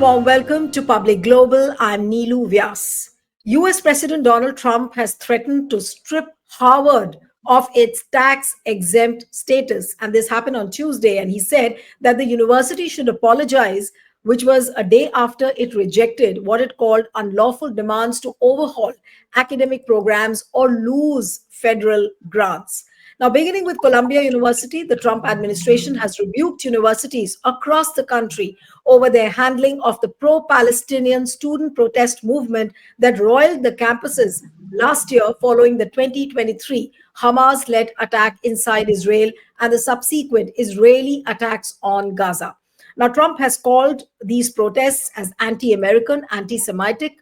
warm welcome to Public Global. I'm Neelu Vyas. US President Donald Trump has threatened to strip Harvard of its tax exempt status. And this happened on Tuesday. And he said that the university should apologize, which was a day after it rejected what it called unlawful demands to overhaul academic programs or lose federal grants. Now, beginning with Columbia University, the Trump administration has rebuked universities across the country over their handling of the pro Palestinian student protest movement that roiled the campuses last year following the 2023 Hamas led attack inside Israel and the subsequent Israeli attacks on Gaza. Now, Trump has called these protests as anti American, anti Semitic,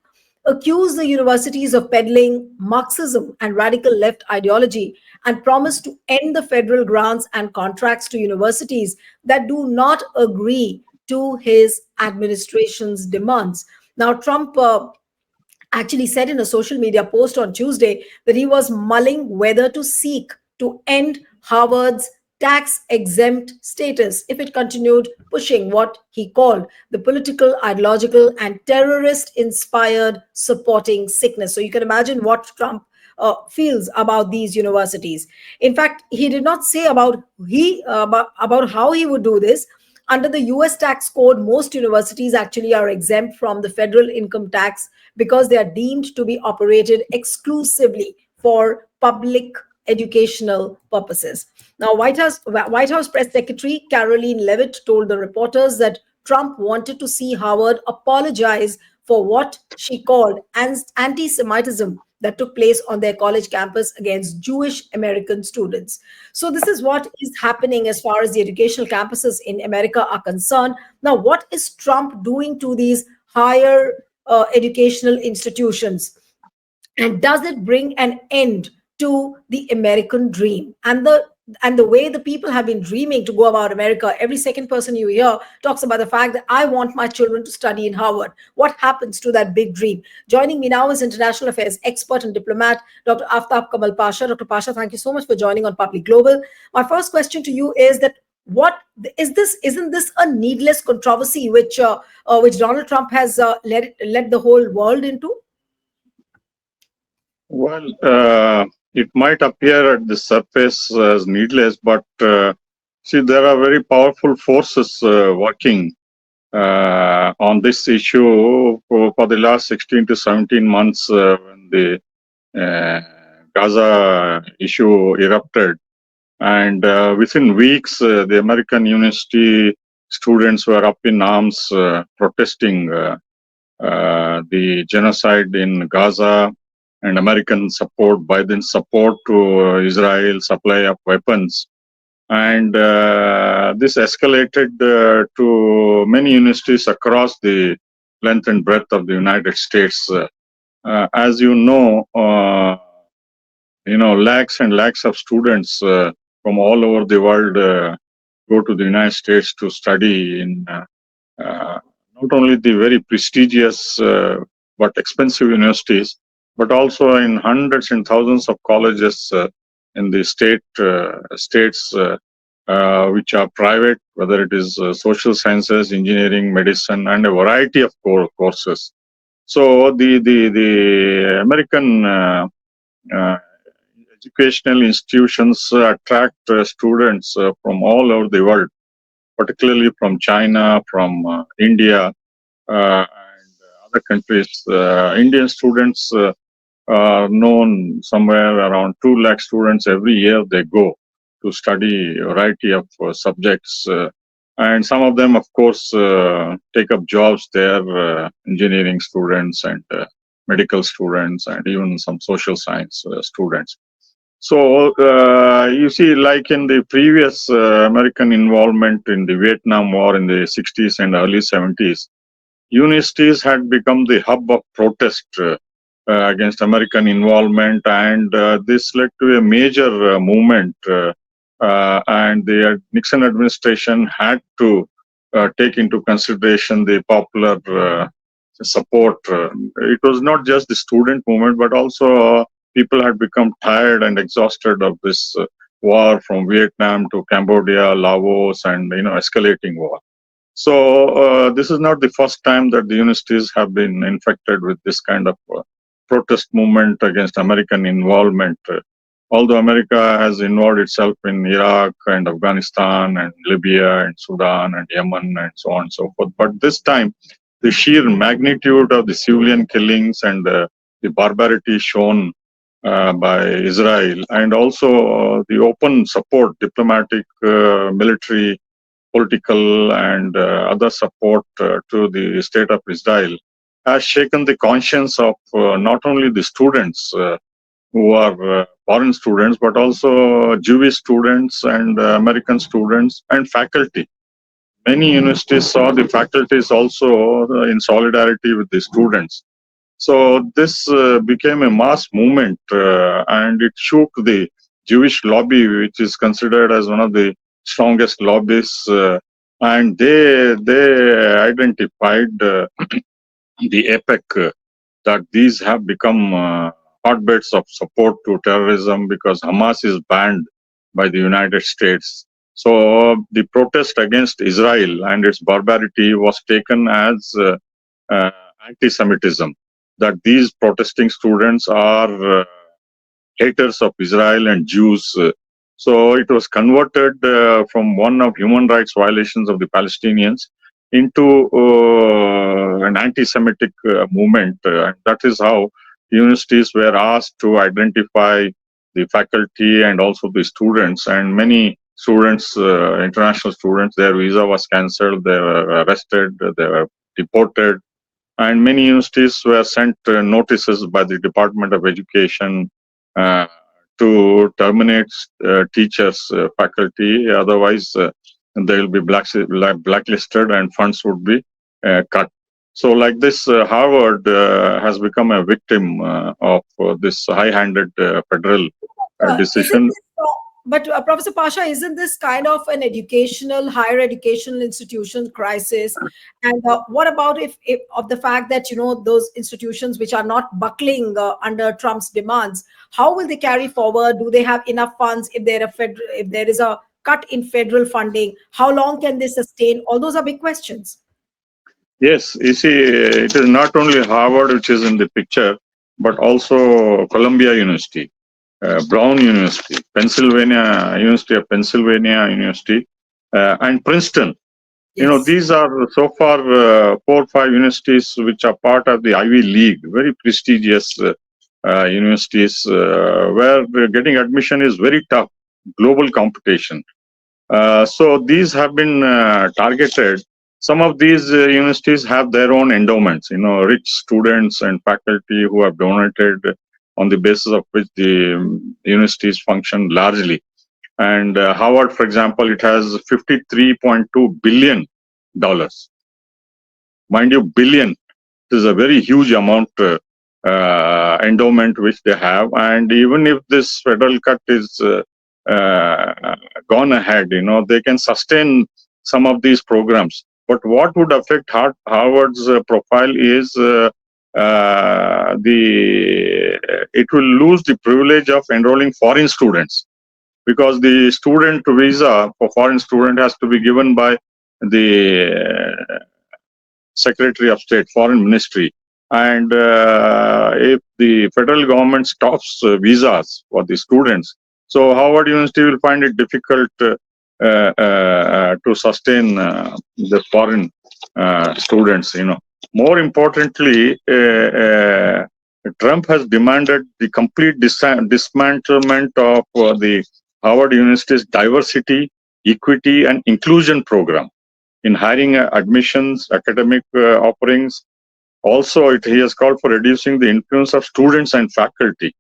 accused the universities of peddling Marxism and radical left ideology, and promised to end the federal grants and contracts to universities that do not agree to his administration's demands. Now, Trump actually said in a social media post on Tuesday that he was mulling whether to seek to end Harvard's tax exempt status if it continued pushing what he called the political, ideological, and terrorist inspired supporting sickness. So you can imagine what Trump feels about these universities. In fact, he did not say about how he would do this. Under the US tax code, most universities actually are exempt from the federal income tax because they are deemed to be operated exclusively for public educational purposes. Now, White House Press Secretary Caroline Levitt told the reporters that Trump wanted to see Harvard apologize for what she called anti-Semitism that took place on their college campus against Jewish American students. So this is what is happening as far as the educational campuses in America are concerned. Now, what is Trump doing to these higher educational institutions? And does it bring an end to the American dream and the way the people have been dreaming to go about America? Every second person you hear talks about the fact that I want my children to study in Harvard. What happens to that big dream? Joining me now is international affairs expert and diplomat, Dr. Aftab Kamal Pasha. Dr. Pasha, thank you so much for joining on Public Global. My first question to you is that what is this? Isn't this a needless controversy which Donald Trump has led the whole world into? Well, it might appear at the surface as needless, but see, there are very powerful forces working on this issue for the last 16 to 17 months when the Gaza issue erupted. And within weeks, the American university students were up in arms protesting the genocide in Gaza and American support, Biden's support to Israel, supply of weapons. And this escalated to many universities across the length and breadth of the United States. As you know, lakhs and lakhs of students from all over the world go to the United States to study in not only the very prestigious but expensive universities, but also in hundreds and thousands of colleges in the states which are private, whether it is social sciences, engineering, medicine, and a variety of courses. So the American educational institutions attract students from all over the world, particularly from China, from India, and other countries. Indian students are known somewhere around 2 lakh students every year. They go to study a variety of subjects. And some of them, of course, take up jobs there, engineering students and medical students and even some social science students. So you see, like in the previous American involvement in the Vietnam War in the 60s and early 70s, universities had become the hub of protest against American involvement, and this led to a major movement. And the Nixon administration had to take into consideration the popular support. It was not just the student movement, but also people had become tired and exhausted of this war from Vietnam to Cambodia, Laos, and escalating war. So this is not the first time that the universities have been infected with this kind of protest movement against American involvement. Although America has involved itself in Iraq and Afghanistan and Libya and Sudan and Yemen and so on and so forth, but this time the sheer magnitude of the civilian killings and the barbarity shown by Israel, and also the open support, diplomatic, military, political, and other support to the state of Israel, has shaken the conscience of not only the students who are foreign students, but also Jewish students and American students and faculty. Many universities saw the faculties also in solidarity with the students. So this became a mass movement, and it shook the Jewish lobby, which is considered as one of the strongest lobbies, and they identified the epic that these have become hotbeds of support to terrorism because Hamas is banned by the United States. So the protest against Israel and its barbarity was taken as uh, anti-Semitism. That these protesting students are haters of Israel and Jews. So it was converted from one of human rights violations of the Palestinians into an anti-Semitic movement. And that is how universities were asked to identify the faculty and also the students. And many students, international students, their visa was cancelled, they were arrested, they were deported, and many universities were sent notices by the Department of Education uh, to terminate teachers, faculty. Otherwise, they will be blacklisted and funds would be cut. So, like this, Harvard has become a victim of this high-handed federal Isn't decision. this, but Professor Pasha, isn't this kind of an higher educational institution crisis? And what about if of the fact that those institutions which are not buckling under Trump's demands, how will they carry forward? Do they have enough funds if there is a cut in federal funding? How long can they sustain? All those are big questions. Yes, you see, it is not only Harvard which is in the picture, but also Columbia University, Brown University, Pennsylvania University of Pennsylvania University, and Princeton. Yes. These are so far 4 or 5 universities which are part of the Ivy League, very prestigious universities where getting admission is very tough, global competition. So these have been targeted. Some of these universities have their own endowments, rich students and faculty who have donated, on the basis of which the universities function largely. And Harvard, for example, it has $53.2 billion. Mind you, billion is a very huge amount endowment which they have. And even if this federal cut is gone ahead, they can sustain some of these programs. But what would affect Harvard's profile is the it will lose the privilege of enrolling foreign students, because the student visa for foreign student has to be given by the Secretary of State, Foreign Ministry. And if the federal government stops visas for the students, so Harvard University will find it difficult to sustain the foreign students. More importantly, Trump has demanded the complete dismantlement of the Harvard University's diversity, equity, and inclusion program in hiring, admissions, academic offerings. Also, he has called for reducing the influence of students and faculty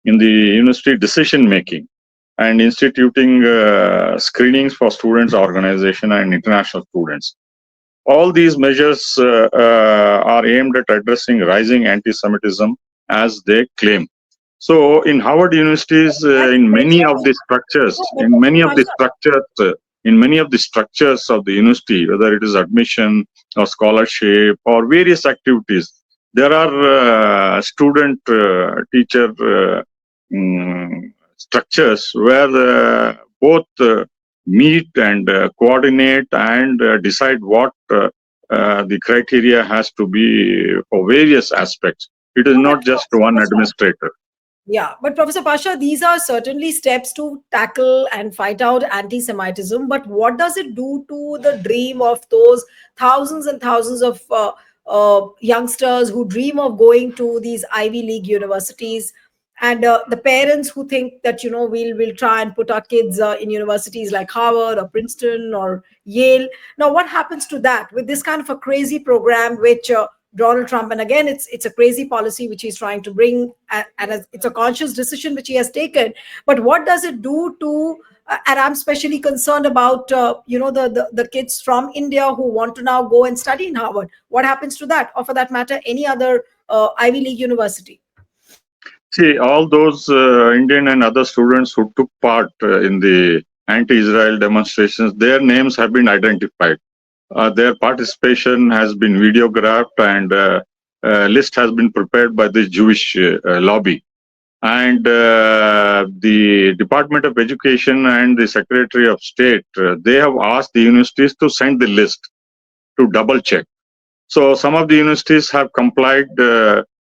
in the university decision making, and instituting screenings for students, organization, and international students. All these measures are aimed at addressing rising anti-Semitism, as they claim. So, in Harvard universities, That's in many of mentioned. the structures, No, but Professor Pasha, in many of the structures of the university, whether it is admission or scholarship or various activities, there are student teacher structures where both meet and coordinate and decide what the criteria has to be for various aspects. It is No, not but just one administrator. yeah, but Professor Pasha, these are certainly steps to tackle and fight out anti Semitism. But what does it do to the dream of those thousands and thousands of youngsters who dream of going to these Ivy League universities? And the parents who think that, we'll try and put our kids in universities like Harvard or Princeton or Yale. Now, what happens to that with this kind of a crazy program, which Donald Trump, and again, it's a crazy policy which he's trying to bring, and it's a conscious decision which he has taken. But what does it do to? And I'm especially concerned about the kids from India who want to now go and study in Harvard. What happens to that, or for that matter, any other Ivy League university? See, all those Indian and other students who took part in the anti-Israel demonstrations, their names have been identified. Their participation has been videographed, and a list has been prepared by the Jewish lobby. And the Department of Education and the Secretary of State, they have asked the universities to send the list to double check. So some of the universities have complied,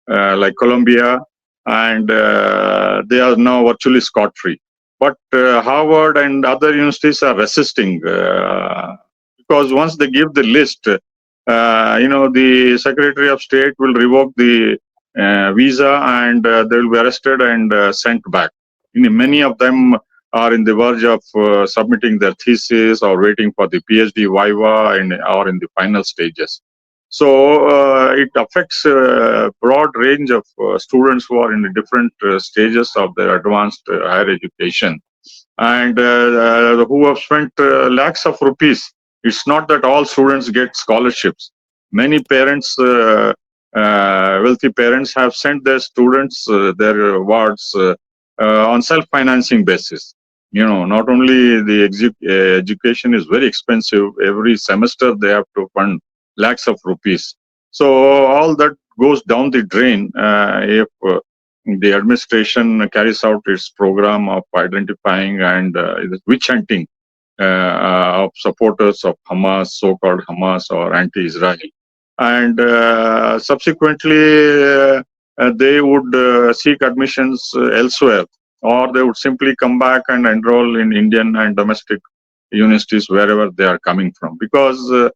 like Columbia, and they are now virtually scot-free. But Harvard and other universities are resisting, because once they give the list, the Secretary of State will revoke the visa, and they will be arrested and sent back. Many of them are in the verge of submitting their thesis or waiting for the PhD viva, and or in the final stages. So it affects a broad range of students who are in the different stages of their advanced higher education, and who have spent lakhs of rupees. It's not that all students get scholarships. Many parents, wealthy parents, have sent their students their wards on self-financing basis. Not only the education is very expensive. Every semester they have to fund lakhs of rupees. So all that goes down the drain if the administration carries out its program of identifying and witch hunting of supporters of Hamas, so-called Hamas or anti-Israel. And subsequently, they would seek admissions elsewhere, or they would simply come back and enroll in Indian and domestic universities wherever they are coming from. Because,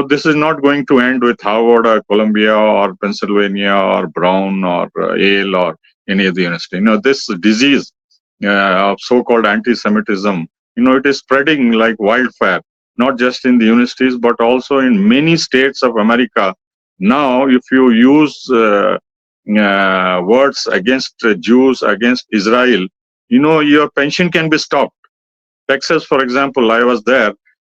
this is not going to end with Harvard or Columbia or Pennsylvania or Brown or Yale or any of the university. This disease of so-called anti-Semitism, it is spreading like wildfire, not just in the universities, but also in many states of America. Now, if you use words against Jews, against Israel, your pension can be stopped. Texas, for example, I was there.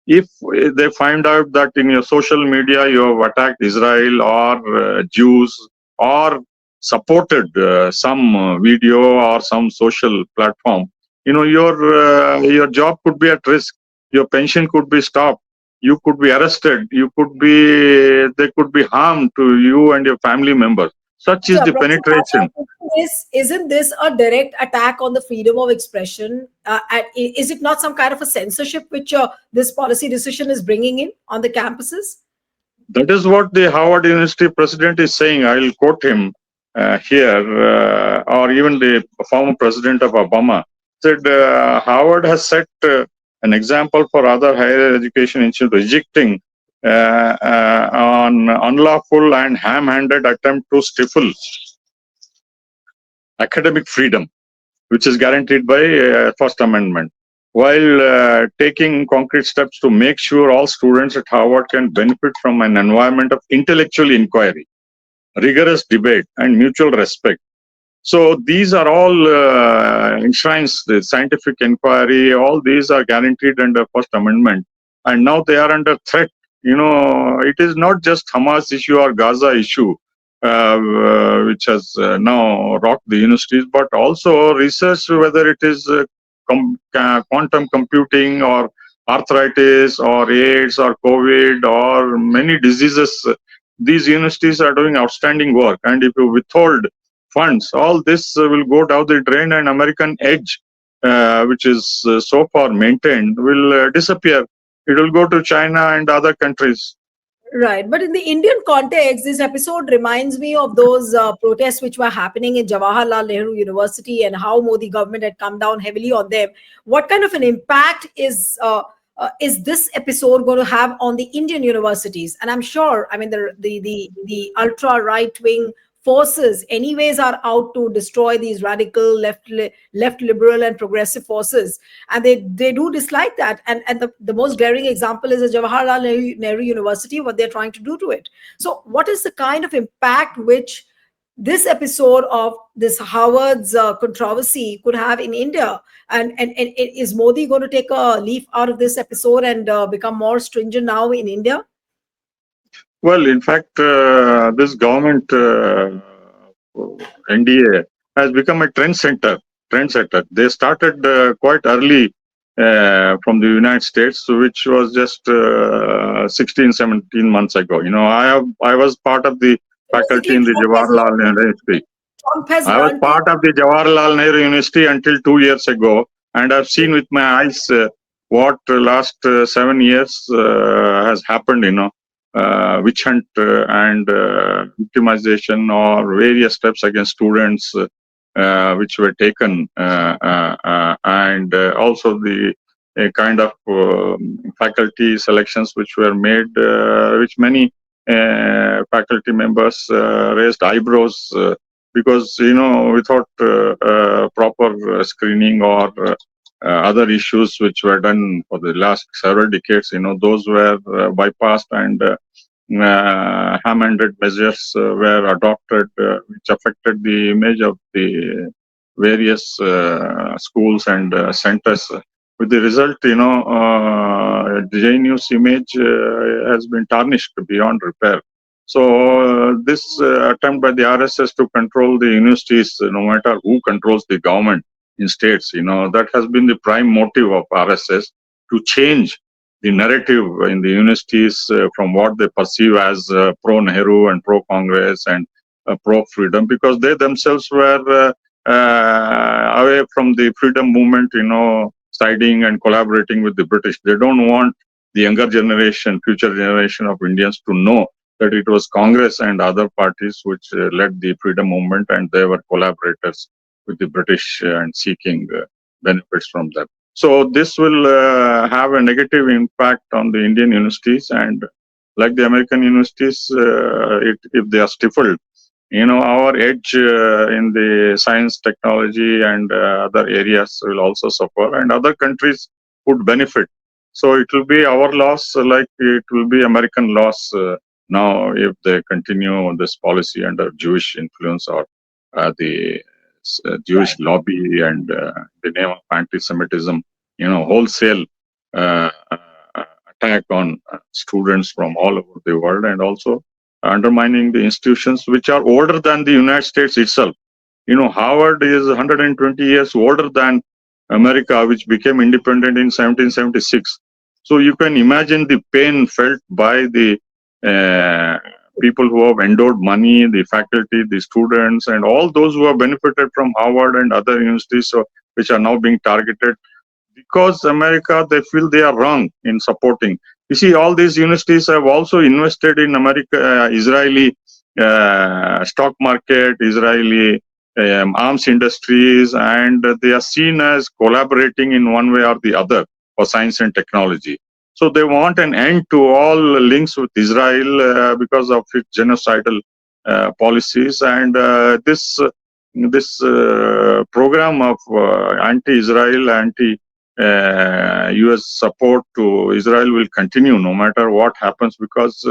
If they find out that in your social media you have attacked Israel or Jews, or supported some video or some social platform, your job could be at risk. Your pension could be stopped. You could be arrested. They could be harmed to you and your family members. Such is So, the Professor penetration. Pasha, isn't this a direct attack on the freedom of expression? Is it not some kind of a censorship which this policy decision is bringing in on the campuses? That is what the Harvard University president is saying. I will quote him here, or even the former president of Obama said Harvard has set an example for other higher education institutions rejecting on unlawful and ham-handed attempt to stifle academic freedom, which is guaranteed by First Amendment, while taking concrete steps to make sure all students at Harvard can benefit from an environment of intellectual inquiry, rigorous debate, and mutual respect. So these are all enshrines, the scientific inquiry, all these are guaranteed under First Amendment, and now they are under threat. It is not just Hamas issue or Gaza issue, which has now rocked the universities, but also research, whether it is quantum computing or arthritis or AIDS or COVID or many diseases. These universities are doing outstanding work, and if you withhold funds, all this will go down the drain, and American edge which is so far maintained, will disappear. It will go to China and other countries. Right. But in the Indian context, this episode reminds me of those protests which were happening in Jawaharlal Nehru University and how Modi government had come down heavily on them. What kind of an impact is this episode going to have on the Indian universities? And I'm sure, I mean, the ultra right wing forces anyways are out to destroy these radical left liberal and progressive forces, and they do dislike that. And the most glaring example is the Jawaharlal Nehru University, what they're trying to do to it. So what is the kind of impact which this episode of this Harvard's controversy could have in India? And is Modi going to take a leaf out of this episode and become more stringent now in India? Well, in fact, this government, NDA, has become a trendsetter. They started quite early from the United States, which was just 16, 17 months ago. I was part of the faculty Basically, in the Jawaharlal Nehru University. Trump has I was learned to. part of the Jawaharlal Nehru University until 2 years ago, and I've seen with my eyes what last 7 years has happened. Witch hunt and victimization or various steps against students which were taken, and also the kind of faculty selections which were made, which many faculty members raised eyebrows because without proper screening or other issues which were done for the last several decades, those were bypassed, and ham-handed measures were adopted, which affected the image of the various schools and centers. With the result, the JNU's image has been tarnished beyond repair. So this attempt by the RSS to control the universities, no matter who controls the government in states, that has been the prime motive of RSS, to change the narrative in the universities from what they perceive as pro-Nehru and pro-Congress and pro-freedom, because they themselves were away from the freedom movement, siding and collaborating with the British. They don't want the younger generation, future generation of Indians to know that it was Congress and other parties which led the freedom movement, and they were collaborators with the British and seeking benefits from them. So this will have a negative impact on the Indian universities, and like the American universities, if they are stifled, our edge in the science, technology, and other areas will also suffer, and other countries would benefit. So it will be our loss, like it will be American loss now if they continue this policy under Jewish influence or the Jewish lobby and the name of anti-Semitism, wholesale attack on students from all over the world, and also undermining the institutions which are older than the United States itself. Harvard is 120 years older than America, which became independent in 1776. So you can imagine the pain felt by the people who have endowed money, the faculty, the students, and all those who have benefited from Harvard and other universities, which are now being targeted because America, they feel they are wrong in supporting. You see, all these universities have also invested in Israeli stock market, Israeli arms industries, and they are seen as collaborating in one way or the other for science and technology. So they want an end to all links with Israel because of its genocidal policies, and this program of anti-Israel, US support to Israel will continue no matter what happens, because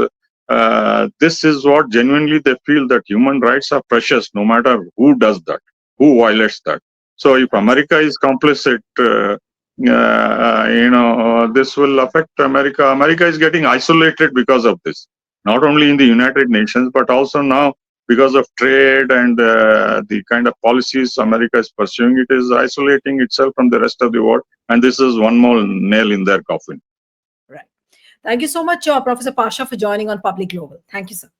this is what genuinely they feel, that human rights are precious no matter who does that, who violates that. So if America is complicit, this will affect America. America is getting isolated because of this, not only in the United Nations, but also now because of trade and the kind of policies America is pursuing. It is isolating itself from the rest of the world, and this is one more nail in their coffin. Right. Thank you so much, Professor Pasha, for joining on Public Global. Thank you, sir.